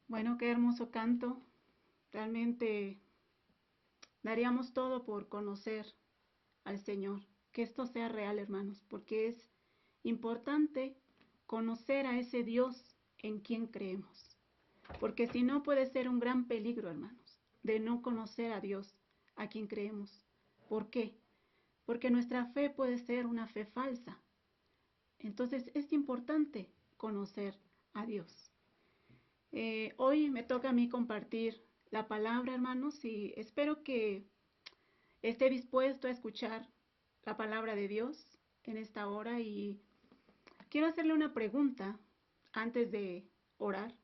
Bueno, qué hermoso canto. Realmente daríamos todo por conocer al Señor. Que esto sea real, hermanos, porque es importante conocer a ese Dios en quien creemos. Porque si no puede ser un gran peligro, hermanos, de no conocer a Dios a quien creemos. ¿Por qué? Porque nuestra fe puede ser una fe falsa. Entonces es importante conocer a Dios. Hoy me toca a mí compartir la palabra, hermanos, y espero que esté dispuesto a escuchar la palabra de Dios en esta hora. Y quiero hacerle una pregunta antes de orar.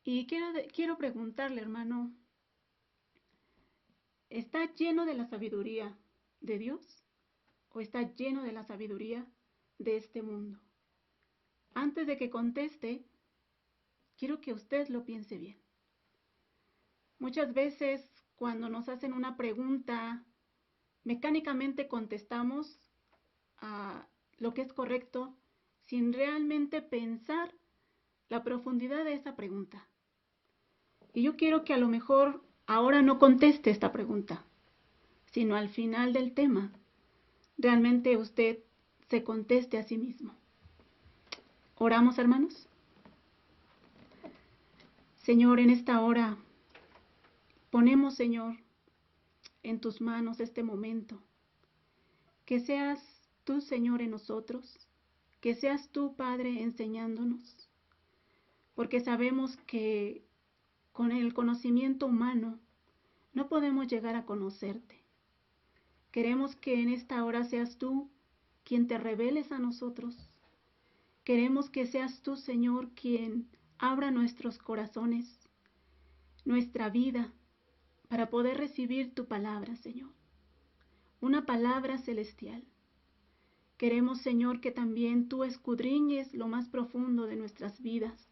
Y quiero preguntarle, hermano, ¿está lleno de la sabiduría de Dios o está lleno de la sabiduría de este mundo? Antes de que conteste, quiero que usted lo piense bien. Muchas veces cuando nos hacen una pregunta, mecánicamente contestamos a lo que es correcto sin realmente pensar la profundidad de esa pregunta. Y yo quiero que a lo mejor ahora no conteste esta pregunta, sino al final del tema, realmente usted se conteste a sí mismo. ¿Oramos, hermanos? Señor, en esta hora ponemos, Señor, en tus manos este momento. Que seas tú, Señor, en nosotros. Que seas tú, Padre, enseñándonos. Porque sabemos que con el conocimiento humano no podemos llegar a conocerte. Queremos que en esta hora seas tú quien te reveles a nosotros. Queremos que seas tú, Señor, quien abra nuestros corazones, nuestra vida, para poder recibir tu palabra, Señor. Una palabra celestial. Queremos, Señor, que también tú escudriñes lo más profundo de nuestras vidas.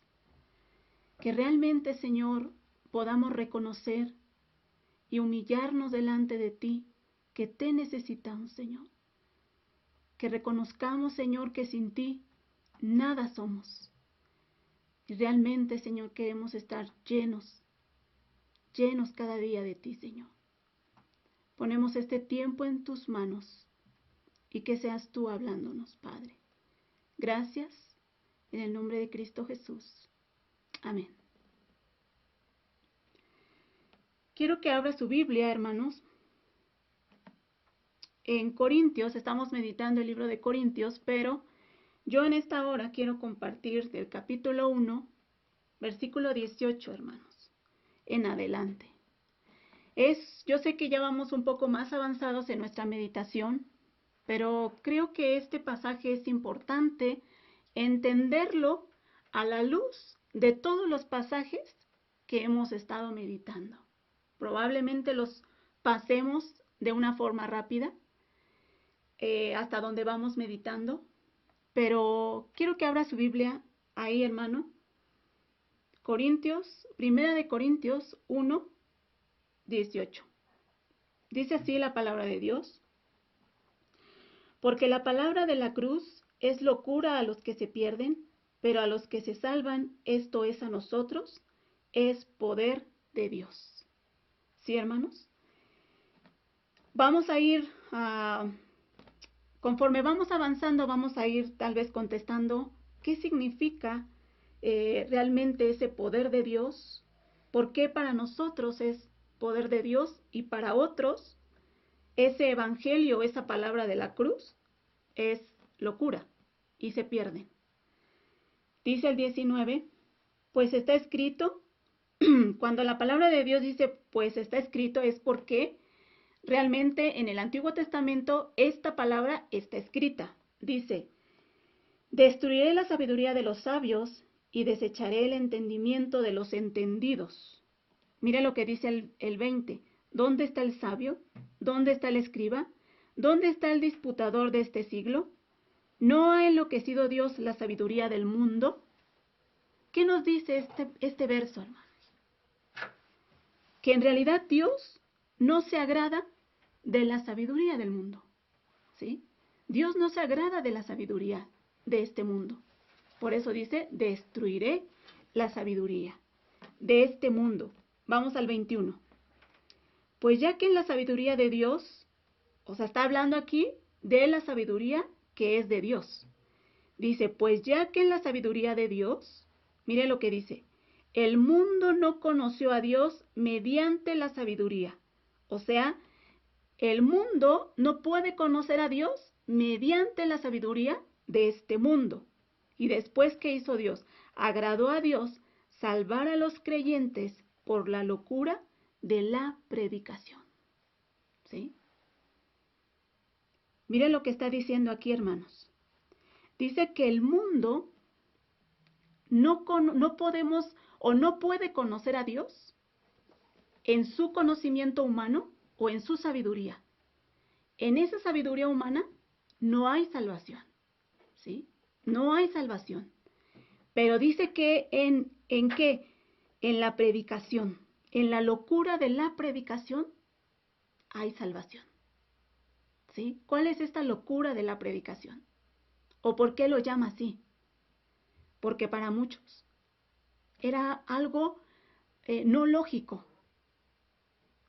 Que realmente, Señor, podamos reconocer y humillarnos delante de ti, que te necesitamos, Señor. Que reconozcamos, Señor, que sin ti nada somos. Y realmente, Señor, queremos estar llenos cada día de ti, Señor. Ponemos este tiempo en tus manos y que seas tú hablándonos, Padre. Gracias, en el nombre de Cristo Jesús. Amén. Quiero que abra su Biblia, hermanos. En Corintios, estamos meditando el libro de Corintios, pero yo en esta hora quiero compartir del capítulo 1, versículo 18, hermanos, en adelante. Yo sé que ya vamos un poco más avanzados en nuestra meditación, pero creo que este pasaje es importante entenderlo a la luz de todos los pasajes que hemos estado meditando. Probablemente los pasemos de una forma rápida hasta donde vamos meditando, pero quiero que abra su Biblia ahí, hermano. Primera de Corintios 1, 18. Dice así la palabra de Dios. Porque la palabra de la cruz es locura a los que se pierden, pero a los que se salvan, esto es a nosotros, es poder de Dios. ¿Sí, hermanos? Vamos a ir, conforme vamos avanzando, vamos a ir tal vez contestando qué significa realmente ese poder de Dios, por qué para nosotros es poder de Dios y para otros ese evangelio, esa palabra de la cruz, es locura y se pierden. Dice el 19, pues está escrito, cuando la palabra de Dios dice, pues está escrito, es porque realmente en el Antiguo Testamento esta palabra está escrita. Dice, destruiré la sabiduría de los sabios y desecharé el entendimiento de los entendidos. Mire lo que dice el 20. ¿Dónde está el sabio? ¿Dónde está el escriba? ¿Dónde está el disputador de este siglo? ¿No ha enloquecido Dios la sabiduría del mundo? ¿Qué nos dice este verso, hermanos? Que en realidad Dios no se agrada de la sabiduría del mundo, ¿sí? Dios no se agrada de la sabiduría de este mundo. Por eso dice, destruiré la sabiduría de este mundo. Vamos al 21. Pues ya que en la sabiduría de Dios, o sea, está hablando aquí de la sabiduría que es de Dios. Dice, pues ya que en la sabiduría de Dios, mire lo que dice, el mundo no conoció a Dios mediante la sabiduría. O sea, el mundo no puede conocer a Dios mediante la sabiduría de este mundo. Y después, ¿qué hizo Dios? Agradó a Dios salvar a los creyentes por la locura de la predicación. ¿Sí? Miren lo que está diciendo aquí, hermanos. Dice que el mundo no podemos o no puede conocer a Dios en su conocimiento humano o en su sabiduría. En esa sabiduría humana no hay salvación, ¿sí? No hay salvación. Pero dice que ¿en qué? En la predicación, en la locura de la predicación hay salvación, ¿sí? ¿Cuál es esta locura de la predicación? ¿O por qué lo llama así? Porque para muchos era algo no lógico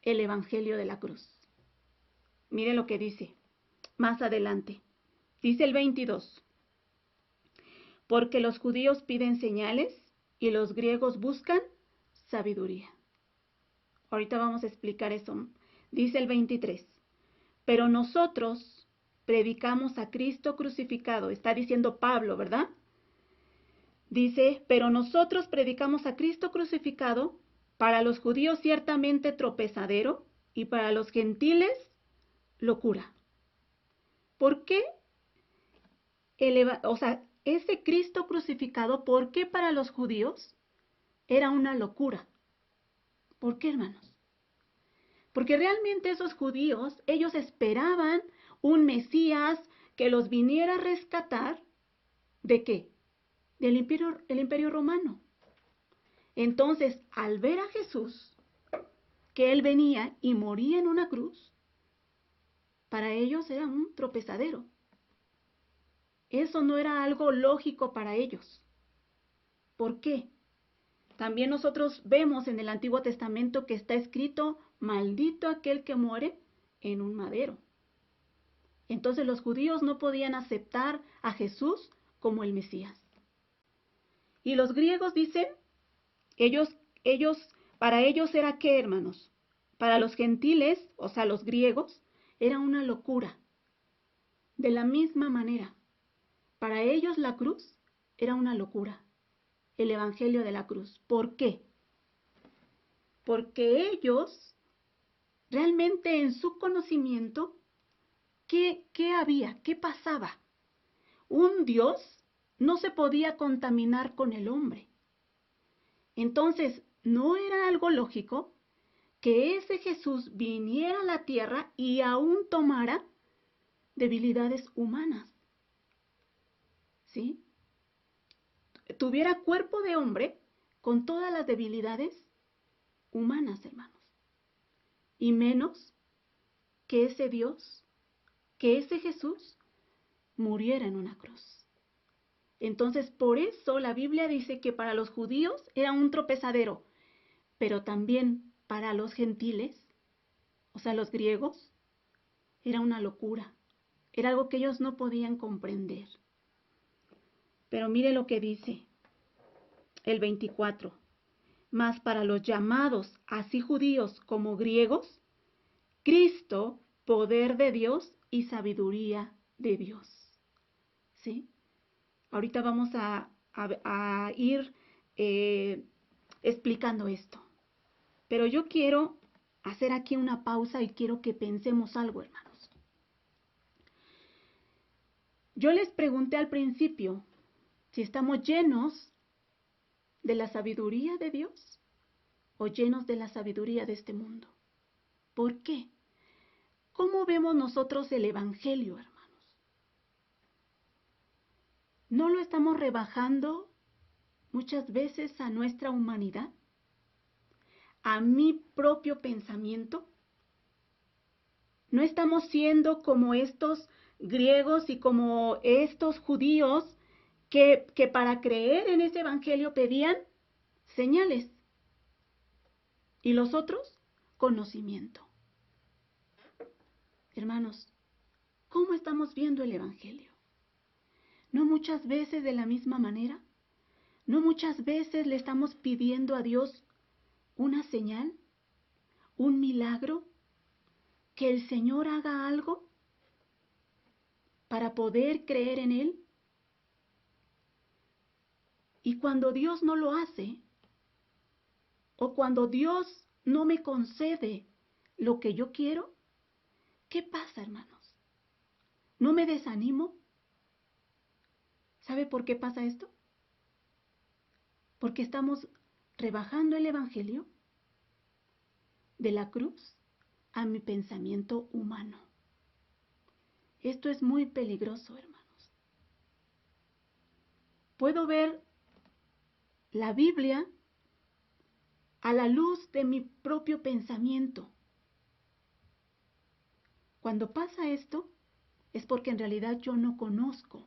el evangelio de la cruz. Mire lo que dice más adelante. Dice el 22. Porque los judíos piden señales y los griegos buscan sabiduría. Ahorita vamos a explicar eso. Dice el 23. Pero nosotros predicamos a Cristo crucificado. Está diciendo Pablo, ¿verdad? Dice, pero nosotros predicamos a Cristo crucificado, para los judíos ciertamente tropezadero y para los gentiles locura. ¿Por qué? Ese Cristo crucificado, ¿por qué para los judíos era una locura? ¿Por qué, hermanos? Porque realmente esos judíos, ellos esperaban un Mesías que los viniera a rescatar. ¿De qué? Del imperio romano. Entonces, al ver a Jesús, que él venía y moría en una cruz, para ellos era un tropezadero. Eso no era algo lógico para ellos. ¿Por qué? También nosotros vemos en el Antiguo Testamento que está escrito, maldito aquel que muere en un madero. Entonces los judíos no podían aceptar a Jesús como el Mesías. Y los griegos dicen, para ellos era ¿qué, hermanos? Para los gentiles, o sea, los griegos, era una locura. De la misma manera, para ellos la cruz era una locura. El evangelio de la cruz. ¿Por qué? Porque ellos, realmente en su conocimiento, ¿qué había? ¿Qué pasaba? Un Dios no se podía contaminar con el hombre. Entonces, ¿no era algo lógico que ese Jesús viniera a la tierra y aún tomara debilidades humanas? ¿Sí? Tuviera cuerpo de hombre con todas las debilidades humanas, hermanos. Y menos que ese Dios, que ese Jesús, muriera en una cruz. Entonces, por eso la Biblia dice que para los judíos era un tropezadero, pero también para los gentiles, o sea, los griegos, era una locura. Era algo que ellos no podían comprender. Pero mire lo que dice el 24. Mas para los llamados, así judíos como griegos, Cristo, poder de Dios y sabiduría de Dios. ¿Sí? Ahorita vamos a ir explicando esto. Pero yo quiero hacer aquí una pausa y quiero que pensemos algo, hermanos. Yo les pregunté al principio si estamos llenos de la sabiduría de Dios o llenos de la sabiduría de este mundo. ¿Por qué? ¿Cómo vemos nosotros el evangelio, hermanos? ¿No lo estamos rebajando muchas veces a nuestra humanidad? ¿A mi propio pensamiento? ¿No estamos siendo como estos griegos y como estos judíos que para creer en ese evangelio pedían señales. Y los otros, conocimiento. Hermanos, ¿cómo estamos viendo el Evangelio? ¿No muchas veces de la misma manera? ¿No muchas veces le estamos pidiendo a Dios una señal, un milagro, que el Señor haga algo para poder creer en Él? Y cuando Dios no lo hace, o cuando Dios no me concede lo que yo quiero, ¿qué pasa, hermanos? ¿No me desanimo? ¿Sabe por qué pasa esto? Porque estamos rebajando el Evangelio de la cruz a mi pensamiento humano. Esto es muy peligroso, hermanos. Puedo ver la Biblia a la luz de mi propio pensamiento. Cuando pasa esto, es porque en realidad yo no conozco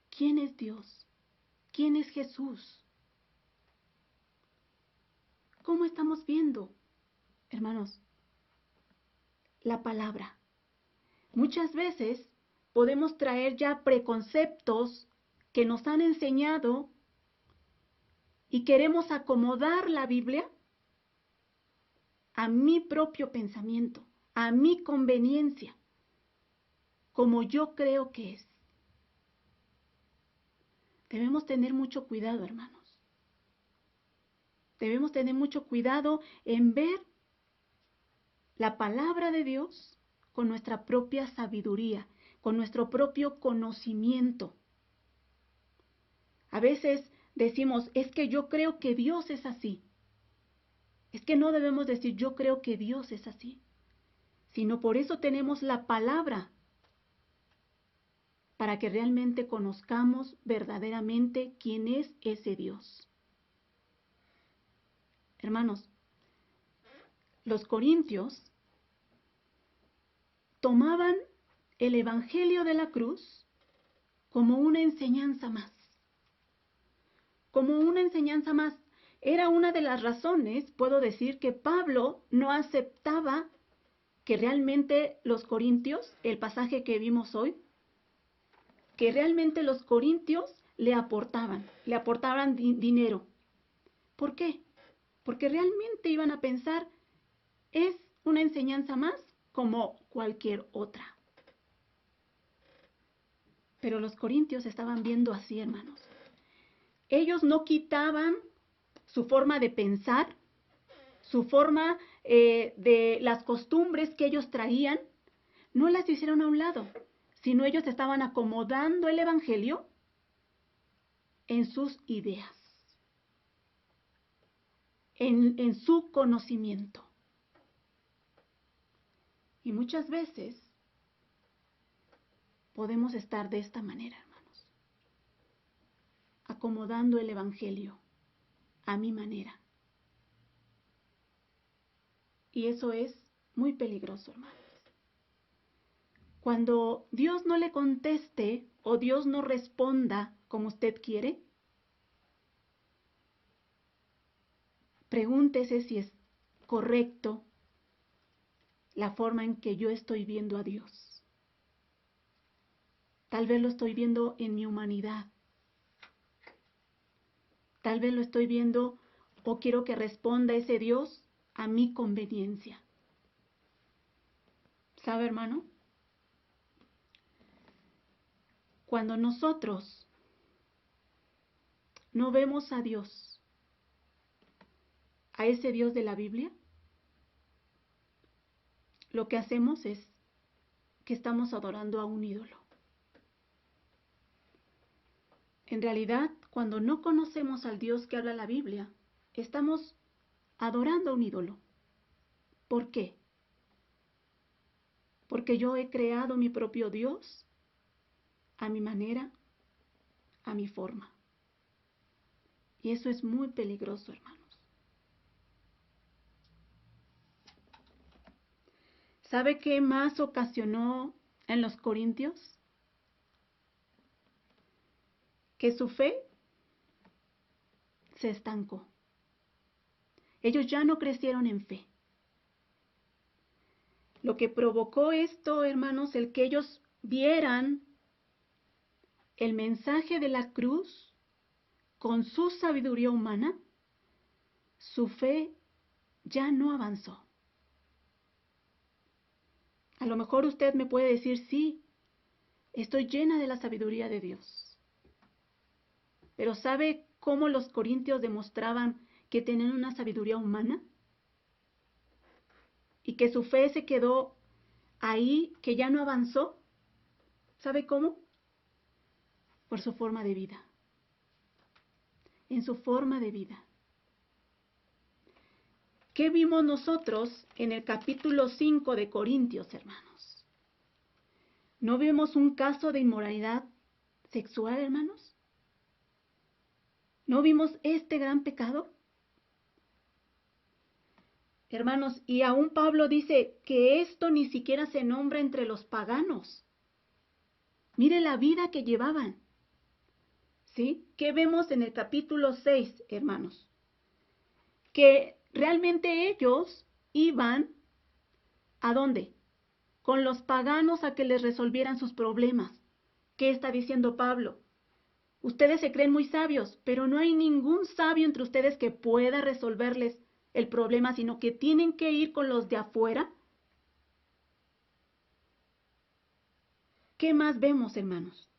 quién es Dios, quién es Jesús. ¿Cómo estamos viendo, hermanos, la palabra? Muchas veces podemos traer ya preconceptos que nos han enseñado y queremos acomodar la Biblia a mi propio pensamiento, a mi conveniencia, como yo creo que es. Debemos tener mucho cuidado, hermanos. Debemos tener mucho cuidado en ver la palabra de Dios con nuestra propia sabiduría, con nuestro propio conocimiento. A veces decimos, es que yo creo que Dios es así. Es que no debemos decir, yo creo que Dios es así, sino por eso tenemos la palabra, para que realmente conozcamos verdaderamente quién es ese Dios. Hermanos, los corintios tomaban el Evangelio de la cruz como una enseñanza más. Como una enseñanza más. Era una de las razones, puedo decir, que Pablo no aceptaba que realmente los corintios, el pasaje que vimos hoy, que realmente los corintios le aportaban dinero. ¿Por qué? Porque realmente iban a pensar, es una enseñanza más como cualquier otra. Pero los corintios estaban viendo así, hermanos. Ellos no quitaban su forma de pensar, su forma de las costumbres que ellos traían, no las hicieron a un lado, sino ellos estaban acomodando el Evangelio en sus ideas, en su conocimiento. Y muchas veces podemos estar de esta manera, hermanos, acomodando el Evangelio a mi manera. Y eso es muy peligroso, hermanos. Cuando Dios no le conteste o Dios no responda como usted quiere, pregúntese si es correcto la forma en que yo estoy viendo a Dios. Tal vez lo estoy viendo en mi humanidad. Tal vez lo estoy viendo o quiero que responda ese Dios a mi conveniencia. ¿Sabe, hermano? Cuando nosotros no vemos a Dios, a ese Dios de la Biblia, lo que hacemos es que estamos adorando a un ídolo. En realidad, cuando no conocemos al Dios que habla la Biblia, estamos adorando a un ídolo. ¿Por qué? Porque yo he creado mi propio Dios a mi manera, a mi forma. Y eso es muy peligroso, hermanos. ¿Sabe qué más ocasionó en los corintios? Que su fe se estancó. Ellos ya no crecieron en fe. Lo que provocó esto, hermanos, el que ellos vieran el mensaje de la cruz con su sabiduría humana, su fe ya no avanzó. A lo mejor usted me puede decir, sí, estoy llena de la sabiduría de Dios. Pero ¿sabe cómo los corintios demostraban que tenían una sabiduría humana? Y que su fe se quedó ahí, que ya no avanzó. ¿Sabe cómo? Por su forma de vida. En su forma de vida. ¿Qué vimos nosotros en el capítulo 5 de Corintios, hermanos? ¿No vemos un caso de inmoralidad sexual, hermanos? ¿No vimos este gran pecado? Hermanos, y aún Pablo dice que esto ni siquiera se nombra entre los paganos. Mire la vida que llevaban. ¿Sí? ¿Qué vemos en el capítulo 6, hermanos? Que realmente ellos iban, ¿a dónde? Con los paganos a que les resolvieran sus problemas. ¿Qué está diciendo Pablo? Ustedes se creen muy sabios, pero no hay ningún sabio entre ustedes que pueda resolverles el problema, sino que tienen que ir con los de afuera. ¿Qué más vemos, hermanos?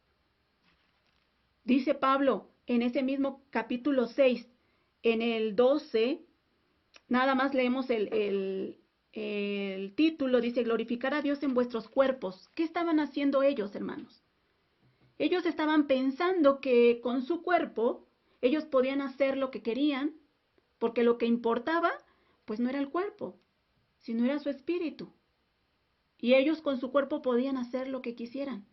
Dice Pablo en ese mismo capítulo 6, en el 12, nada más leemos el título, dice, glorificar a Dios en vuestros cuerpos. ¿Qué estaban haciendo ellos, hermanos? Ellos estaban pensando que con su cuerpo ellos podían hacer lo que querían, porque lo que importaba, pues no era el cuerpo, sino era su espíritu. Y ellos con su cuerpo podían hacer lo que quisieran.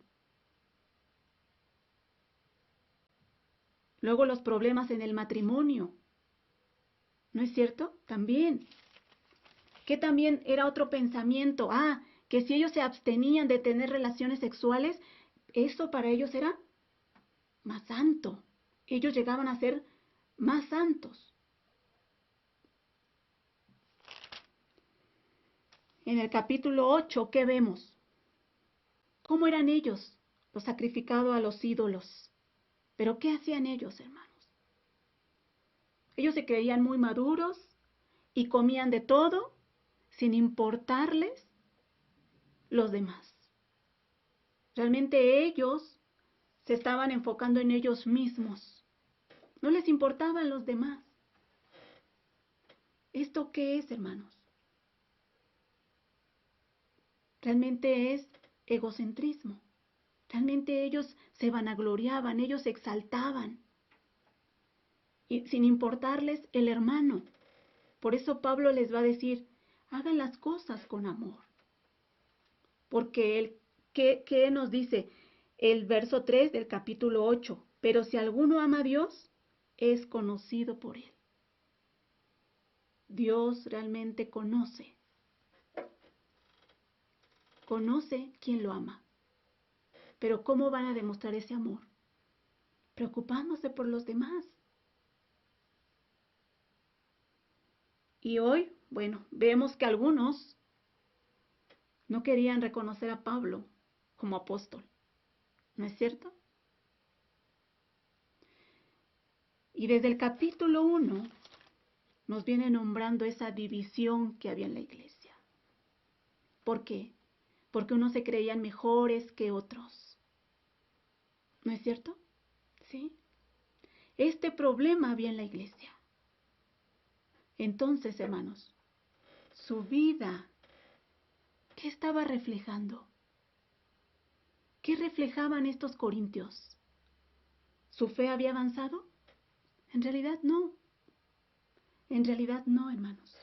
Luego los problemas en el matrimonio. ¿No es cierto? También. Que también era otro pensamiento. Que si ellos se abstenían de tener relaciones sexuales, eso para ellos era más santo. Ellos llegaban a ser más santos. En el capítulo 8, ¿qué vemos? ¿Cómo eran ellos? Los sacrificados a los ídolos. ¿Pero qué hacían ellos, hermanos? Ellos se creían muy maduros y comían de todo sin importarles los demás. Realmente ellos se estaban enfocando en ellos mismos. No les importaban los demás. ¿Esto qué es, hermanos? Realmente es egocentrismo. Realmente ellos se vanagloriaban, ellos se exaltaban, y sin importarles el hermano. Por eso Pablo les va a decir, hagan las cosas con amor. Porque ¿qué nos dice? El verso 3 del capítulo 8. Pero si alguno ama a Dios, es conocido por él. Dios realmente conoce quién lo ama. Pero ¿cómo van a demostrar ese amor? Preocupándose por los demás. Y hoy, bueno, vemos que algunos no querían reconocer a Pablo como apóstol. ¿No es cierto? Y desde el capítulo 1 nos viene nombrando esa división que había en la iglesia. ¿Por qué? Porque unos se creían mejores que otros. ¿No es cierto? ¿Sí? Este problema había en la iglesia. Entonces, hermanos, su vida, ¿qué estaba reflejando? ¿Qué reflejaban estos corintios? ¿Su fe había avanzado? En realidad no. En realidad no, hermanos.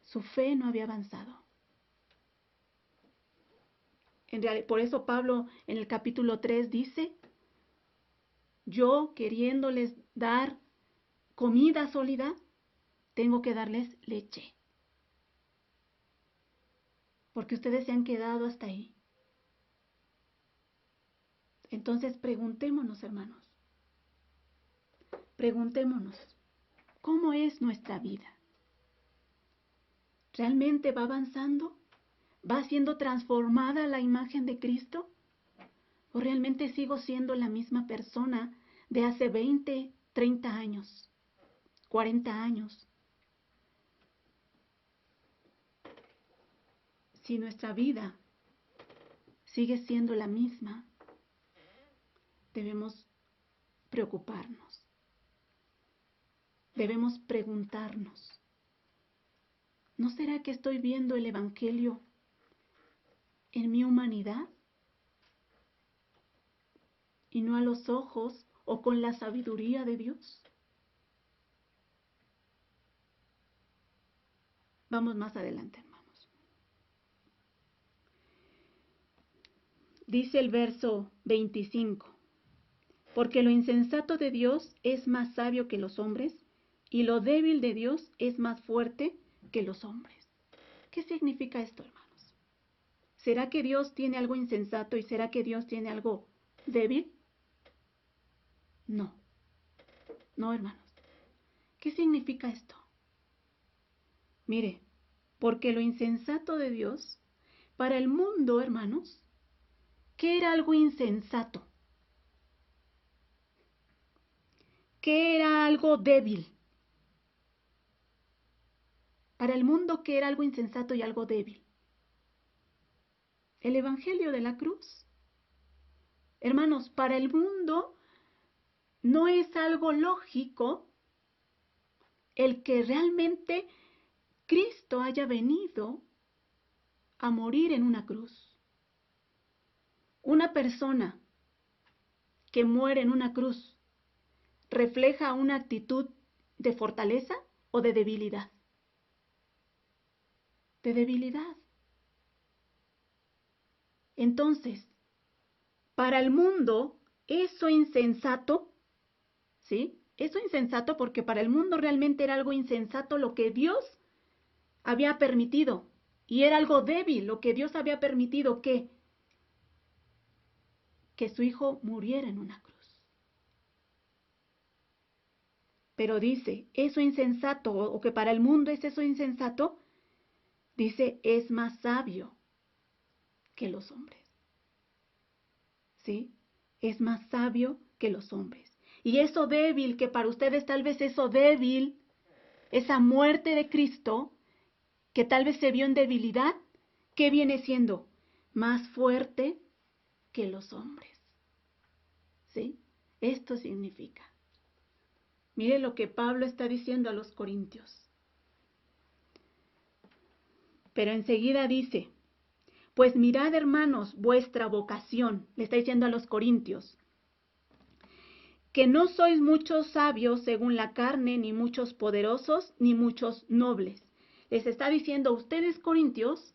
Su fe no había avanzado. Por eso Pablo en el capítulo 3 dice, yo queriéndoles dar comida sólida, tengo que darles leche. Porque ustedes se han quedado hasta ahí. Entonces preguntémonos, hermanos, preguntémonos, ¿cómo es nuestra vida? ¿Realmente va avanzando? ¿Va siendo transformada la imagen de Cristo? ¿O realmente sigo siendo la misma persona de hace 20, 30 años, 40 años? Si nuestra vida sigue siendo la misma, debemos preocuparnos. Debemos preguntarnos, ¿no será que estoy viendo el Evangelio en mi humanidad y no a los ojos o con la sabiduría de Dios? Vamos más adelante, hermanos. Dice el verso 25, porque lo insensato de Dios es más sabio que los hombres, y lo débil de Dios es más fuerte que los hombres. ¿Qué significa esto, hermanos? ¿Será que Dios tiene algo insensato y será que Dios tiene algo débil? No, no, hermanos. ¿Qué significa esto? Mire, porque lo insensato de Dios, para el mundo, hermanos, ¿qué era algo insensato? ¿Qué era algo débil? Para el mundo, ¿qué era algo insensato y algo débil? El Evangelio de la cruz. Hermanos, para el mundo no es algo lógico el que realmente Cristo haya venido a morir en una cruz. Una persona que muere en una cruz refleja una actitud de fortaleza o de debilidad. De debilidad. Entonces, para el mundo, eso insensato, ¿sí? Eso insensato porque para el mundo realmente era algo insensato lo que Dios había permitido. Y era algo débil lo que Dios había permitido que su hijo muriera en una cruz. Pero dice, eso insensato, o que para el mundo es eso insensato, dice, es más sabio que los hombres. ¿Sí? Es más sabio que los hombres. Y eso débil, que para ustedes tal vez eso débil, esa muerte de Cristo, que tal vez se vio en debilidad, ¿qué viene siendo? Más fuerte que los hombres. ¿Sí? Esto significa. Mire lo que Pablo está diciendo a los corintios. Pero enseguida dice, pues mirad, hermanos, vuestra vocación, le está diciendo a los corintios, que no sois muchos sabios según la carne, ni muchos poderosos, ni muchos nobles. Les está diciendo a ustedes, corintios,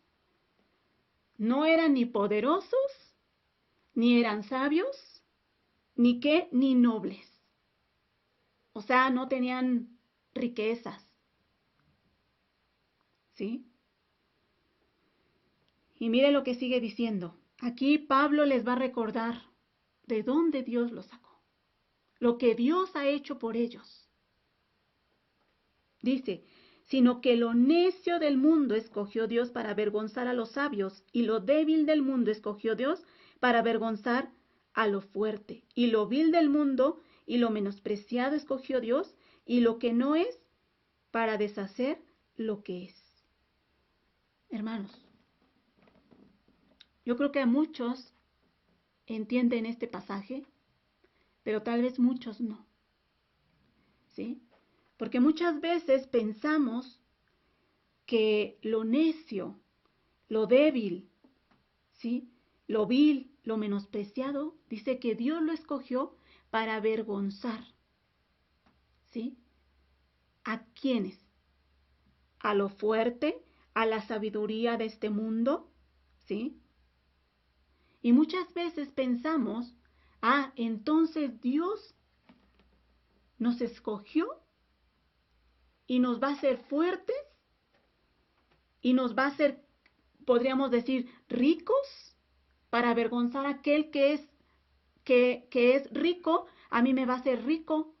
no eran ni poderosos, ni eran sabios, ni qué, ni nobles. O sea, no tenían riquezas. ¿Sí? Y mire lo que sigue diciendo. Aquí Pablo les va a recordar de dónde Dios los sacó. Lo que Dios ha hecho por ellos. Dice, sino que lo necio del mundo escogió Dios para avergonzar a los sabios, y lo débil del mundo escogió Dios para avergonzar a lo fuerte, y lo vil del mundo y lo menospreciado escogió Dios, y lo que no es, para deshacer lo que es. Hermanos, yo creo que muchos entienden este pasaje, pero tal vez muchos no. ¿Sí? Porque muchas veces pensamos que lo necio, lo débil, ¿sí? Lo vil, lo menospreciado, dice que Dios lo escogió para avergonzar. ¿Sí? ¿A quiénes? A lo fuerte, a la sabiduría de este mundo, ¿sí? Y muchas veces pensamos, entonces Dios nos escogió y nos va a hacer fuertes y nos va a hacer, podríamos decir, ricos para avergonzar a aquel que es rico. A mí me va a hacer rico,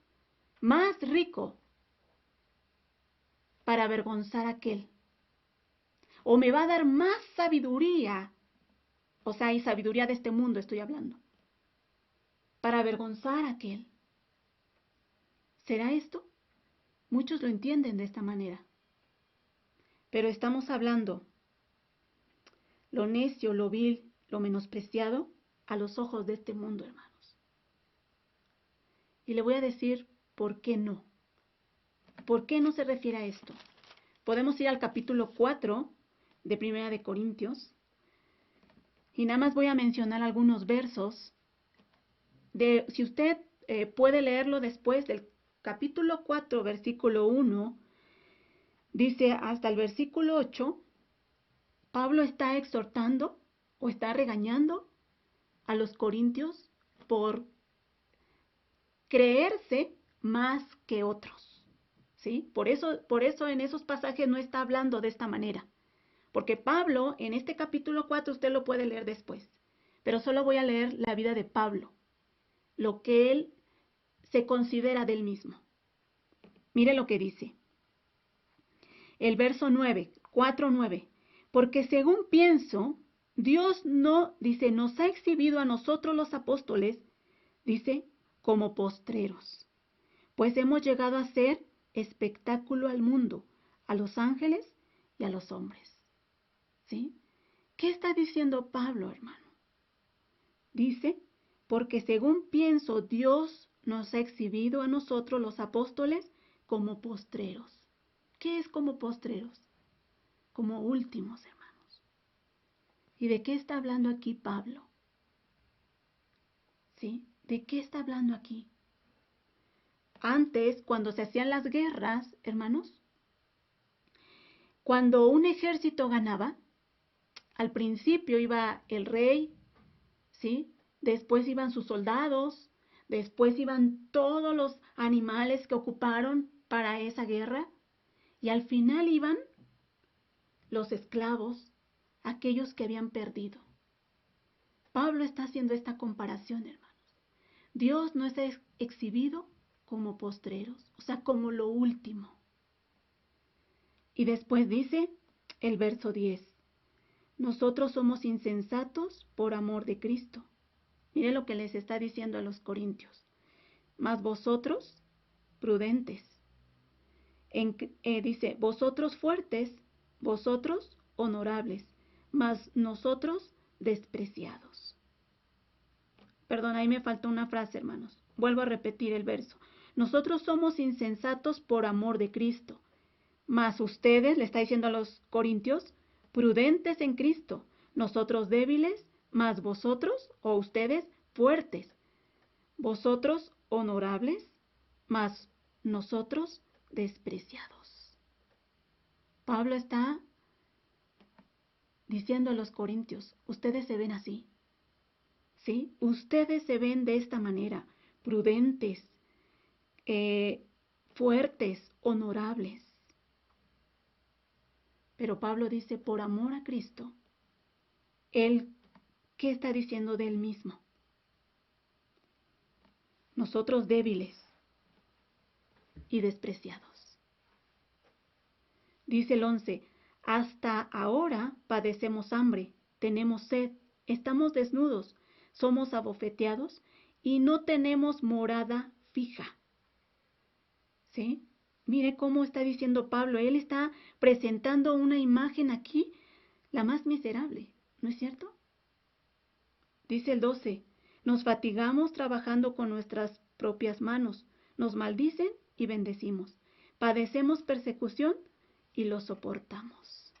más rico para avergonzar a aquel. O me va a dar más sabiduría, o sea, y sabiduría de este mundo estoy hablando, para avergonzar a aquel. ¿Será esto? Muchos lo entienden de esta manera. Pero estamos hablando lo necio, lo vil, lo menospreciado a los ojos de este mundo, hermanos. Y le voy a decir por qué no. ¿Por qué no se refiere a esto? Podemos ir al capítulo 4 de Primera de Corintios. Y nada más voy a mencionar algunos versos. Si usted puede leerlo después del capítulo 4, versículo 1, dice hasta el versículo 8, Pablo está exhortando o está regañando a los corintios por creerse más que otros, ¿sí? Por eso en esos pasajes no está hablando de esta manera. Porque Pablo, en este capítulo 4, usted lo puede leer después, pero solo voy a leer la vida de Pablo, lo que él se considera de él mismo. Mire lo que dice. El verso 9, 4:9. Porque según pienso, Dios nos ha exhibido a nosotros los apóstoles, dice, como postreros, pues hemos llegado a ser espectáculo al mundo, a los ángeles y a los hombres. ¿Sí? ¿Qué está diciendo Pablo, hermano? Dice, porque según pienso, Dios nos ha exhibido a nosotros los apóstoles como postreros. ¿Qué es como postreros? Como últimos, hermanos. ¿Y de qué está hablando aquí Pablo? ¿Sí? ¿De qué está hablando aquí? Antes, cuando se hacían las guerras, hermanos, cuando un ejército ganaba, al principio iba el rey, ¿sí? Después iban sus soldados, después iban todos los animales que ocuparon para esa guerra, y al final iban los esclavos, aquellos que habían perdido. Pablo está haciendo esta comparación, hermanos. Dios no es exhibido como postreros, o sea, como lo último. Y después dice el verso 10, nosotros somos insensatos por amor de Cristo. Mire lo que les está diciendo a los corintios. Mas vosotros, prudentes. Dice, vosotros fuertes, vosotros honorables, mas nosotros despreciados. Perdón, ahí me faltó una frase, hermanos. Vuelvo a repetir el verso. Nosotros somos insensatos por amor de Cristo. Mas ustedes, le está diciendo a los corintios, prudentes en Cristo. Nosotros débiles, mas vosotros o ustedes fuertes. Vosotros honorables, mas nosotros despreciados. Pablo está diciendo a los corintios, ustedes se ven así. ¿Sí? Ustedes se ven de esta manera, prudentes, fuertes, honorables. Pero Pablo dice, por amor a Cristo, él, ¿qué está diciendo de él mismo? Nosotros débiles y despreciados. Dice el 11, hasta ahora padecemos hambre, tenemos sed, estamos desnudos, somos abofeteados y no tenemos morada fija. ¿Sí? Mire cómo está diciendo Pablo, él está presentando una imagen aquí, la más miserable, ¿no es cierto? Dice el 12, nos fatigamos trabajando con nuestras propias manos, nos maldicen y bendecimos, padecemos persecución y lo soportamos.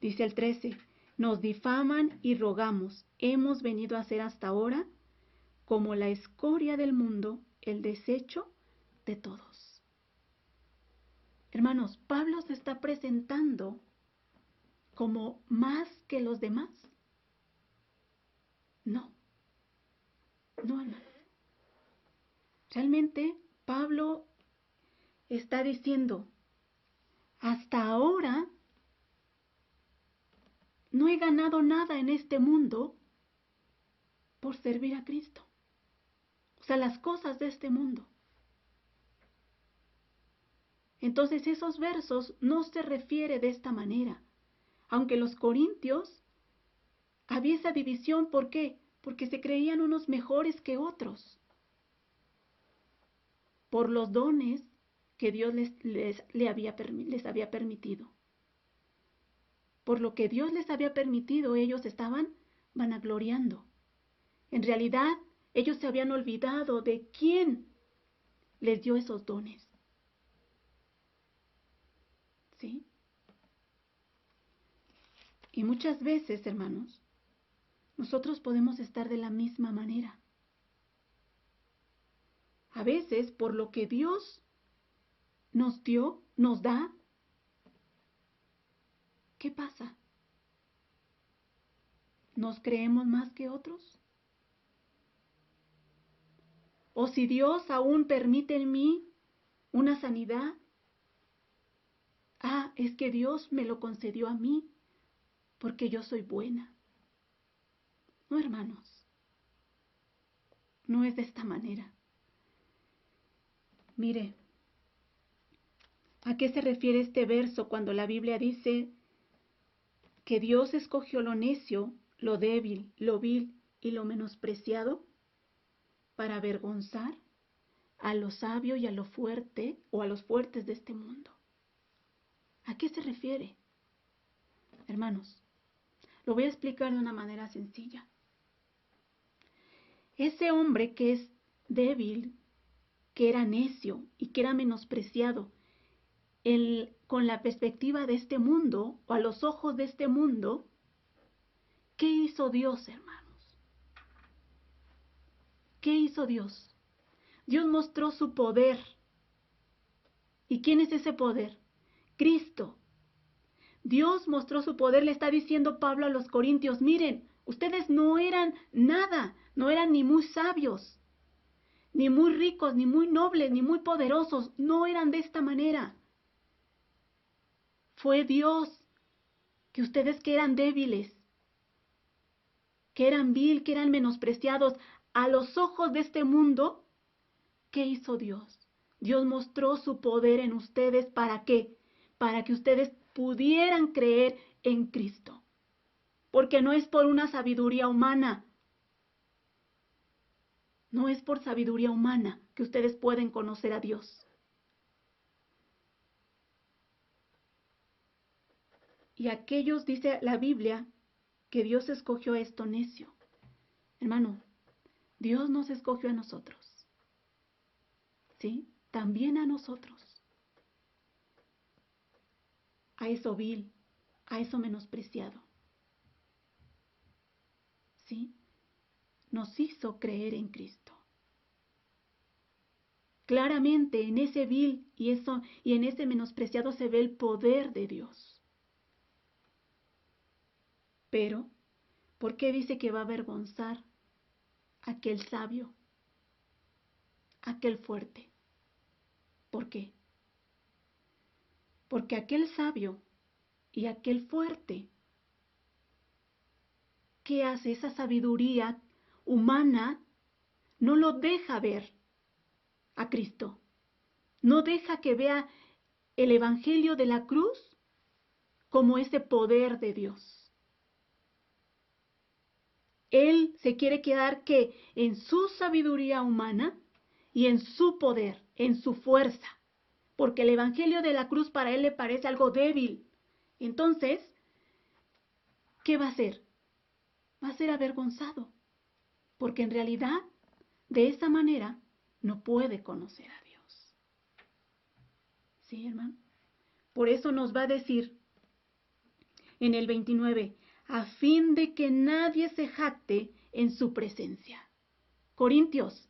Dice el 13, nos difaman y rogamos, hemos venido a ser hasta ahora como la escoria del mundo, el desecho de todos. Hermanos, Pablo se está presentando como más que los demás. No, hermanos. Realmente Pablo está diciendo, hasta ahora no he ganado nada en este mundo por servir a Cristo. O sea, las cosas de este mundo. Entonces esos versos no se refiere de esta manera. Aunque los corintios había esa división, ¿por qué? Porque se creían unos mejores que otros. Por los dones que Dios les había permitido. Por lo que Dios les había permitido, ellos estaban vanagloriando. En realidad, ellos se habían olvidado de quién les dio esos dones. ¿Sí? Y muchas veces, hermanos, nosotros podemos estar de la misma manera. A veces, por lo que Dios nos dio, nos da, ¿qué pasa? ¿Nos creemos más que otros? O si Dios aún permite en mí una sanidad, es que Dios me lo concedió a mí porque yo soy buena. No, hermanos, no es de esta manera. Mire, ¿a qué se refiere este verso cuando la Biblia dice que Dios escogió lo necio, lo débil, lo vil y lo menospreciado para avergonzar a lo sabio y a lo fuerte o a los fuertes de este mundo? ¿A qué se refiere? Hermanos, lo voy a explicar de una manera sencilla. Ese hombre que es débil, que era necio y que era menospreciado con la perspectiva de este mundo o a los ojos de este mundo, ¿qué hizo Dios, hermanos? ¿Qué hizo Dios? Dios mostró su poder. ¿Y quién es ese poder? Cristo. Dios mostró su poder, le está diciendo Pablo a los corintios, miren, ustedes no eran nada, no eran ni muy sabios, ni muy ricos, ni muy nobles, ni muy poderosos, no eran de esta manera. Fue Dios, que ustedes que eran débiles, que eran vil, que eran menospreciados a los ojos de este mundo, ¿qué hizo Dios? Dios mostró su poder en ustedes, ¿para qué? Para que ustedes pudieran creer en Cristo. Porque no es por una sabiduría humana, no es por sabiduría humana que ustedes pueden conocer a Dios. Y aquellos, dice la Biblia, que Dios escogió esto necio. Hermano, Dios nos escogió a nosotros. ¿Sí? También a nosotros. A eso vil, a eso menospreciado. ¿Sí? Nos hizo creer en Cristo. Claramente en ese vil y en ese menospreciado se ve el poder de Dios. Pero, ¿por qué dice que va a avergonzar a aquel sabio, a aquel fuerte? ¿Por qué? Porque aquel sabio y aquel fuerte, ¿qué hace? Esa sabiduría humana no lo deja ver a Cristo. No deja que vea el Evangelio de la cruz como ese poder de Dios. Él se quiere quedar que en su sabiduría humana y en su poder, en su fuerza, porque el Evangelio de la cruz para él le parece algo débil. Entonces, ¿qué va a hacer? Va a ser avergonzado, porque en realidad, de esa manera, no puede conocer a Dios. ¿Sí, hermano? Por eso nos va a decir en el 29, a fin de que nadie se jacte en su presencia. Corintios,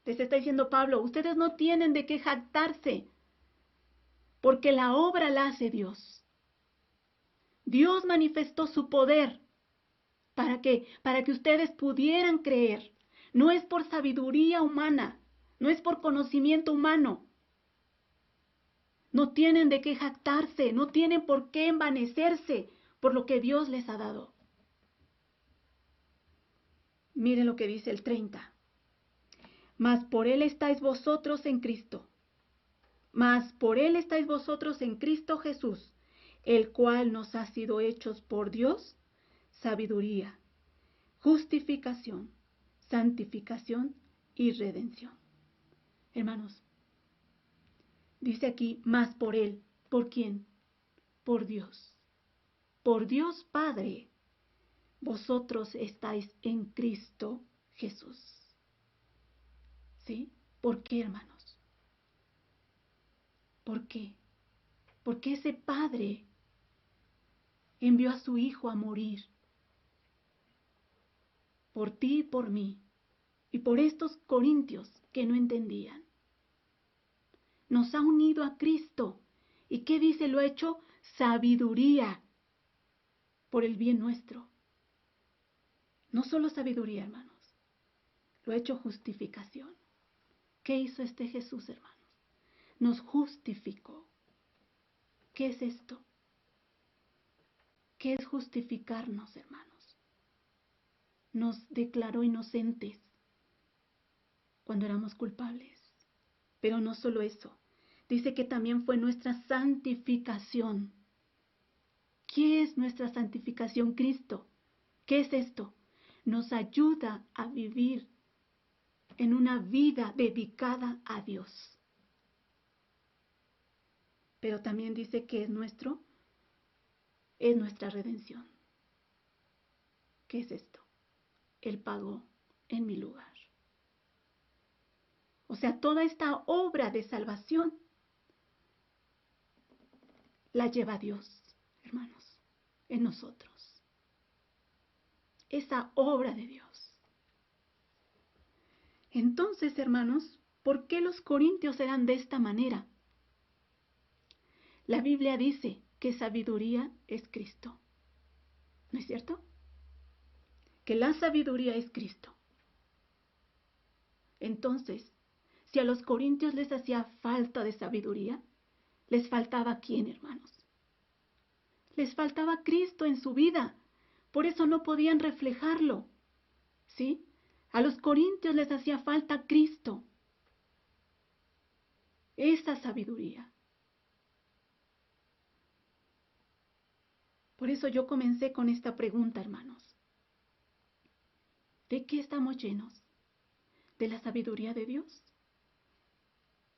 les está diciendo Pablo, ustedes no tienen de qué jactarse, porque la obra la hace Dios. Dios manifestó su poder para que ustedes pudieran creer. No es por sabiduría humana, no es por conocimiento humano. No tienen de qué jactarse, no tienen por qué envanecerse por lo que Dios les ha dado. Miren lo que dice el 30. Mas por él estáis vosotros en Cristo. Mas por él estáis vosotros en Cristo Jesús, el cual nos ha sido hechos por Dios sabiduría, justificación, santificación y redención. Hermanos, dice aquí, más por él. ¿Por quién? Por Dios. Por Dios Padre, vosotros estáis en Cristo Jesús. ¿Sí? ¿Por qué, hermanos? ¿Por qué? Porque ese Padre envió a su Hijo a morir por ti y por mí, y por estos corintios que no entendían. Nos ha unido a Cristo. ¿Y qué dice? Lo ha hecho sabiduría por el bien nuestro. No solo sabiduría, hermanos, lo ha hecho justificación. ¿Qué hizo este Jesús, hermanos? Nos justificó. ¿Qué es esto? ¿Qué es justificarnos, hermanos? Nos declaró inocentes cuando éramos culpables. Pero no solo eso, dice que también fue nuestra santificación. ¿Qué es nuestra santificación? Cristo. ¿Qué es esto? Nos ayuda a vivir en una vida dedicada a Dios. Pero también dice que es nuestra redención. ¿Qué es esto? Él pagó en mi lugar. O sea, toda esta obra de salvación la lleva Dios, hermanos, en nosotros. Esa obra de Dios. Entonces, hermanos, ¿por qué los corintios eran de esta manera? La Biblia dice que sabiduría es Cristo. ¿No es cierto? Que la sabiduría es Cristo. Entonces, si a los corintios les hacía falta de sabiduría, ¿les faltaba quién, hermanos? Les faltaba Cristo en su vida. Por eso no podían reflejarlo. ¿Sí? A los corintios les hacía falta Cristo. Esa sabiduría. Por eso yo comencé con esta pregunta, hermanos. ¿De qué estamos llenos? ¿De la sabiduría de Dios?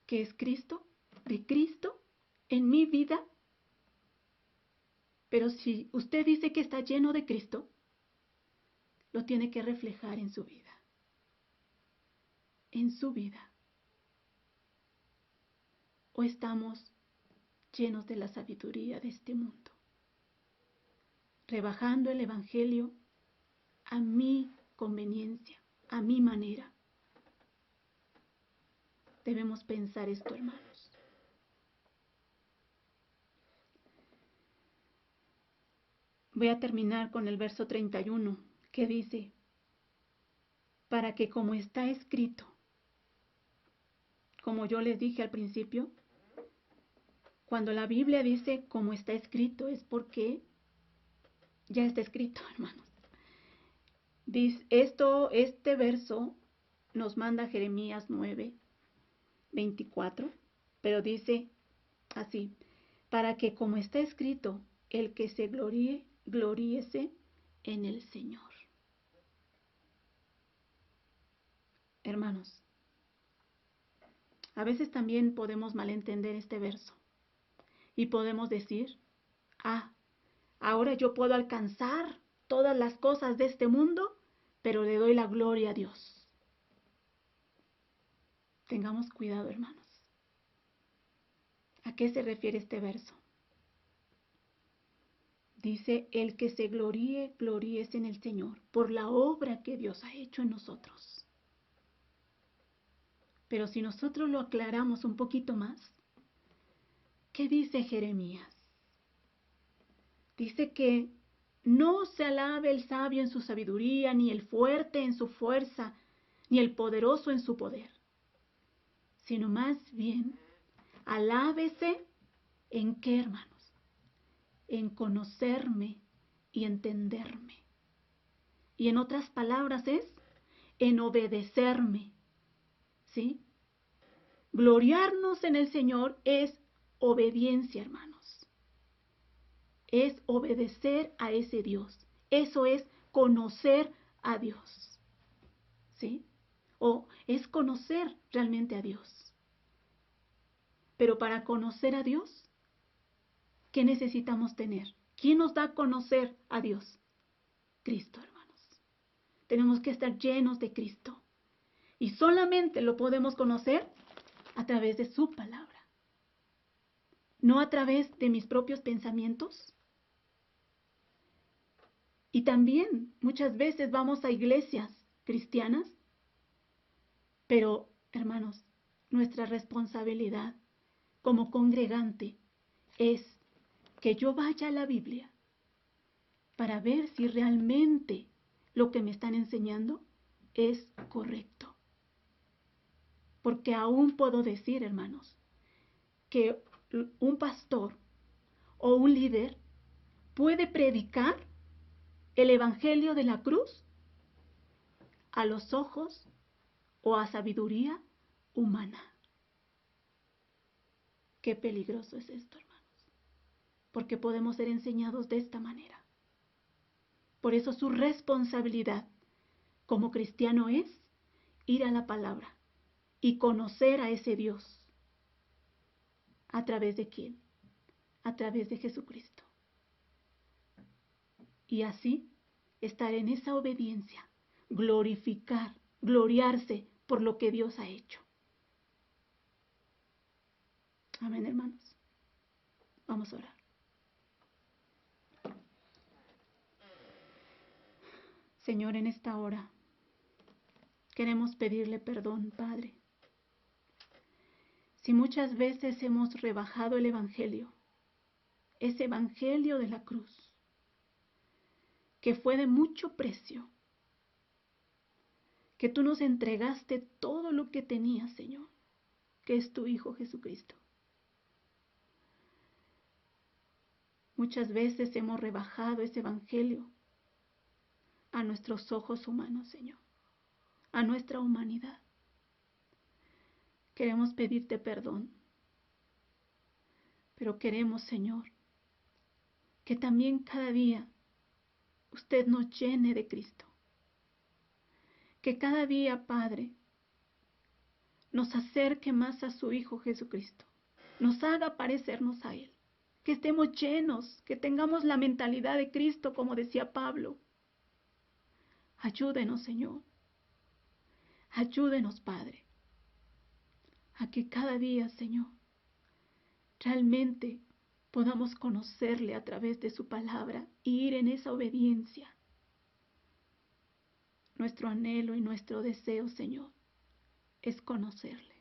¿Qué es Cristo? ¿De Cristo en mi vida? Pero si usted dice que está lleno de Cristo, lo tiene que reflejar en su vida. En su vida. ¿O estamos llenos de la sabiduría de este mundo? Rebajando el Evangelio a mi conveniencia, a mi manera. Debemos pensar esto, hermanos. Voy a terminar con el verso 31, que dice, para que como está escrito, como yo les dije al principio, cuando la Biblia dice como está escrito es porque ya está escrito, hermanos. Este verso nos manda Jeremías 9, 24, pero dice así, para que como está escrito, el que se gloríe, gloríese en el Señor. Hermanos, a veces también podemos malentender este verso y podemos decir, ahora yo puedo alcanzar todas las cosas de este mundo, pero le doy la gloria a Dios. Tengamos cuidado, hermanos. ¿A qué se refiere este verso? Dice, el que se gloríe, gloríese en el Señor, por la obra que Dios ha hecho en nosotros. Pero si nosotros lo aclaramos un poquito más, ¿qué dice Jeremías? Dice que no se alabe el sabio en su sabiduría, ni el fuerte en su fuerza, ni el poderoso en su poder, sino más bien, alábese en qué, hermanos, en conocerme y entenderme. Y en otras palabras es en obedecerme. ¿sí? Gloriarnos en el Señor es obediencia, hermanos. Es obedecer a ese Dios. Eso es conocer a Dios, ¿sí? O es conocer realmente a Dios. Pero para conocer a Dios, ¿qué necesitamos tener? ¿Quién nos da a conocer a Dios? Cristo, hermanos. Tenemos que estar llenos de Cristo. Y solamente lo podemos conocer a través de su palabra. No a través de mis propios pensamientos. Y también muchas veces vamos a iglesias cristianas, pero, hermanos, nuestra responsabilidad como congregante es que yo vaya a la Biblia para ver si realmente lo que me están enseñando es correcto. Porque aún puedo decir, hermanos, que un pastor o un líder puede predicar el evangelio de la cruz a los ojos o a sabiduría humana. Qué peligroso es esto, hermanos, porque podemos ser enseñados de esta manera. Por eso su responsabilidad como cristiano es ir a la palabra y conocer a ese Dios. ¿A través de quién? A través de Jesucristo. Y así estar en esa obediencia, gloriarse por lo que Dios ha hecho. Amén, hermanos. Vamos a orar. Señor, en esta hora queremos pedirle perdón, Padre. Si muchas veces hemos rebajado el Evangelio, ese Evangelio de la cruz, que fue de mucho precio, que tú nos entregaste todo lo que tenías, Señor, que es tu Hijo Jesucristo. Muchas veces hemos rebajado ese Evangelio a nuestros ojos humanos, Señor, a nuestra humanidad. Queremos pedirte perdón, pero queremos, Señor, que también cada día usted nos llene de Cristo. Que cada día, Padre, nos acerque más a su Hijo Jesucristo. Nos haga parecernos a Él. Que estemos llenos, que tengamos la mentalidad de Cristo, como decía Pablo. Ayúdenos, Señor. Ayúdenos, Padre, a que cada día, Señor, realmente podamos conocerle a través de su palabra y ir en esa obediencia. Nuestro anhelo y nuestro deseo, Señor, es conocerle.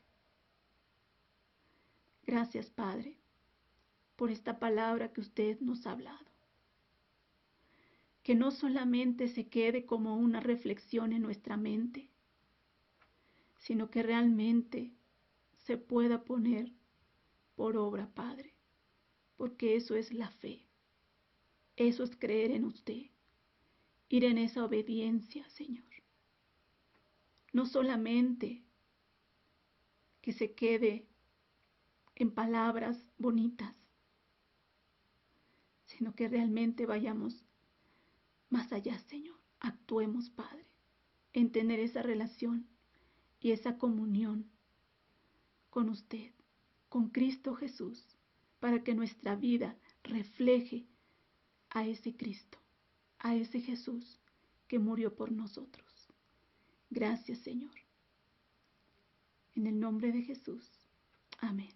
Gracias, Padre, por esta palabra que usted nos ha hablado. Que no solamente se quede como una reflexión en nuestra mente, sino que realmente se pueda poner por obra, Padre, porque eso es la fe. Eso es creer en usted, ir en esa obediencia, Señor. No solamente que se quede en palabras bonitas, sino que realmente vayamos más allá, Señor. Actuemos, Padre, en tener esa relación y esa comunión con usted, con Cristo Jesús, para que nuestra vida refleje a ese Cristo, a ese Jesús que murió por nosotros. Gracias, Señor. En el nombre de Jesús. Amén.